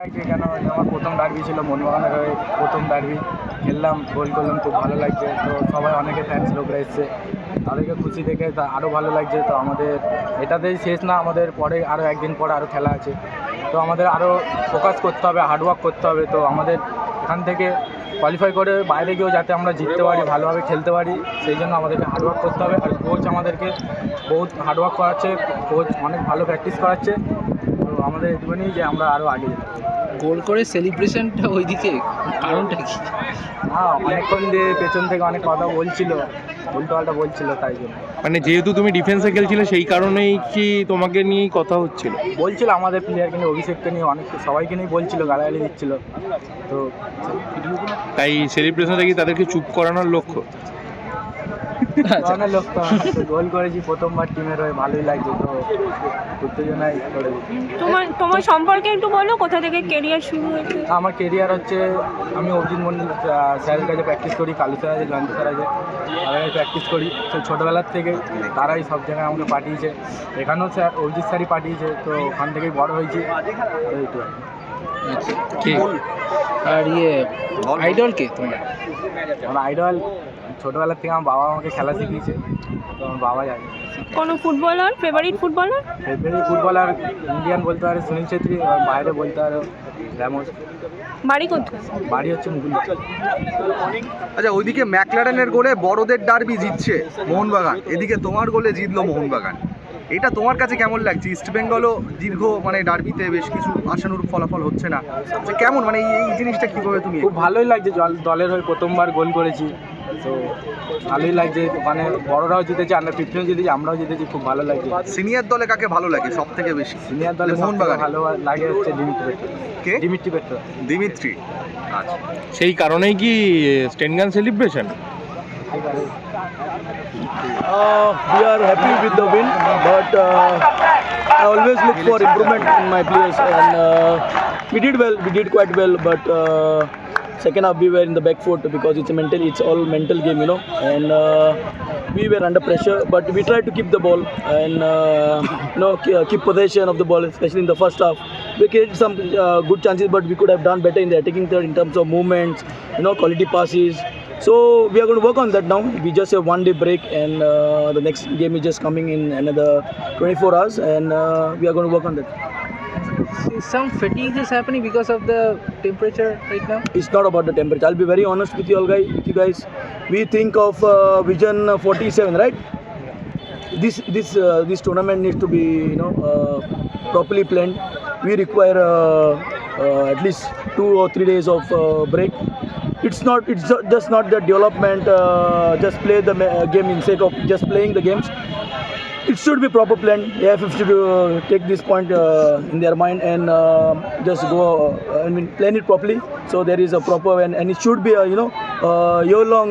কেন আমার প্রথম ডার্বি ছিল, মোহনবাগানের হয়ে প্রথম ডার্বি খেললাম, গোল করলাম, খুব ভালো লাগছে। তো সবাই অনেকে ফ্যান্স লোকরা এসছে, তাদেরকে খুশি দেখে আরও ভালো লাগছে। তো আমাদের এটাতেই শেষ না, আমাদের পরে আরও একদিন পরে আরও খেলা আছে। তো আমাদের আরও ফোকাস করতে হবে, হার্ডওয়ার্ক করতে হবে। তো আমাদের এখান থেকে কোয়ালিফাই করে বাইরে গিয়েও যাতে আমরা জিততে পারি, ভালোভাবে খেলতে পারি, সেই জন্য আমাদেরকে হার্ডওয়ার্ক করতে হবে। আর কোচ আমাদেরকে বহুত হার্ডওয়ার্ক করাচ্ছে, কোচ অনেক ভালো প্র্যাকটিস করাচ্ছে। তো আমাদের এটুকুনি যে আমরা আরও আগে যেতে পারি। গোল করে সেলিব্রেশনটা ওইদিকে, কারণটা কি? হ্যাঁ, অনেকক্ষণ দিয়ে পেছন থেকে অনেক কথা বলছিল, উল্টোপাল্টা বলছিল, তাই জন্য। মানে যেহেতু তুমি ডিফেন্সে খেলছিলে সেই কারণেই কি তোমাকে নিয়েই কথা হচ্ছিল? বলছিল আমাদের প্লেয়ারকে নিয়ে, অভিষেককে নিয়ে, অনেক সবাইকে নিয়ে বলছিল, গালাগালি দিচ্ছিল। তো তাই সেলিব্রেশনটা কি তাদেরকে চুপ করানোর লক্ষ্য? অনেক লোক তো গোল করেছি প্রথমবার টিমের হয়ে, ভালোই লাগছে। তো উত্তেজনায় করে তোমার সম্পর্কে একটু বলো, কোথা থেকে কেরিয়ার শুরু হয়েছে? আমার কেরিয়ার হচ্ছে, আমি অভিজিৎ মন্ডল স্যারের কাছে প্র্যাকটিস করি, কালু স্যার আছে, জয়ন্ত স্যার আছে, তাদের প্র্যাকটিস করি। তো ছোটোবেলার থেকে তারাই সব জায়গায় আমাকে পাঠিয়েছে, এখানেও স্যার অভিজিৎ স্যারই পাঠিয়েছে। তো ওখান থেকেই বড় হয়েছি। তো এইটু কে আর আইডল কে তোমার? আমার আইডল ছোটোবেলার থেকে আমার বাবা আমাকে খেলা শিখিয়েছে। তো আমার বাবা জানে। কোনো footballer, favourite footballer? Favourite footballer Indian বলতে পারে সুনীল ছেত্রী, আর বাইরে বলতে পারে র্যামোস। বাড়ি কোথায়? বাড়ি হচ্ছে মুকুল। আচ্ছা, ওইদিকে ম্যাকলারেনের গোলে বড়দের ডার্বি জিতছে মোহনবাগান, এদিকে তোমার গোলে জিতলো মোহনবাগান। এটা তোমার কাছে কেমন লাগছে? ইস্টবেঙ্গলও দীর্ঘ ডার্বিতে বেশ কিছু আশানুরূপ ফলাফল হচ্ছে না, আচ্ছা কেমন এই জিনিসটা কীভাবে তুমি? খুব ভালোই লাগছে, দলের হয়ে প্রথমবার গোল করেছি। তো ভালোই লাগছে, মানে বড়রাও জিতেছে, আন্ডার 15 জিতেছি, আমরাও জিতেছি, খুব ভালো লাগছে। সিনিয়র দলে কাকে ভালো লাগে সব থেকে বেশি? সিনিয়র দলে মোহনবাগান ভালো লাগে হচ্ছে দিমিত্রি পেট্রো। কে? Dmitry petro. দিমিত্রি। আচ্ছা, সেই কারণেই কি Sten gun celebration? We are happy with the win, but I always look for improvement in my players, and we did well. We did quite well, but second half we were in the back foot because it's all mental game, and we were under pressure. But we tried to keep the ball and keep possession of the ball, especially in the first half. We created some good chances, but we could have done better in the attacking third in terms of movements, quality passes. So we are going to work on that now. We just have 1 day break, and the next game is just coming in another 24 hours, and we are going to work on that. Some fatigue is happening because of the temperature right now. It's not about the temperature. I'll be very honest with you guys. We think of Vision 47, right? This tournament needs to be properly planned. We require at least 2 or 3 days of break. It's just not the development, just play the game in sake of just playing the games. It should be proper planned. AFF should take this point in their mind and just go plan it properly. So there is a proper and it should be a year-long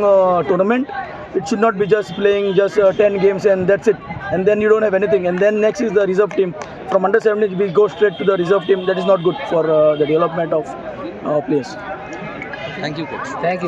tournament. It should not be just playing 10 games and that's it. And then you don't have anything. And then next is the reserve team. From under 17 we go straight to the reserve team. That is not good for the development of players. Thank you, coach. Thank you.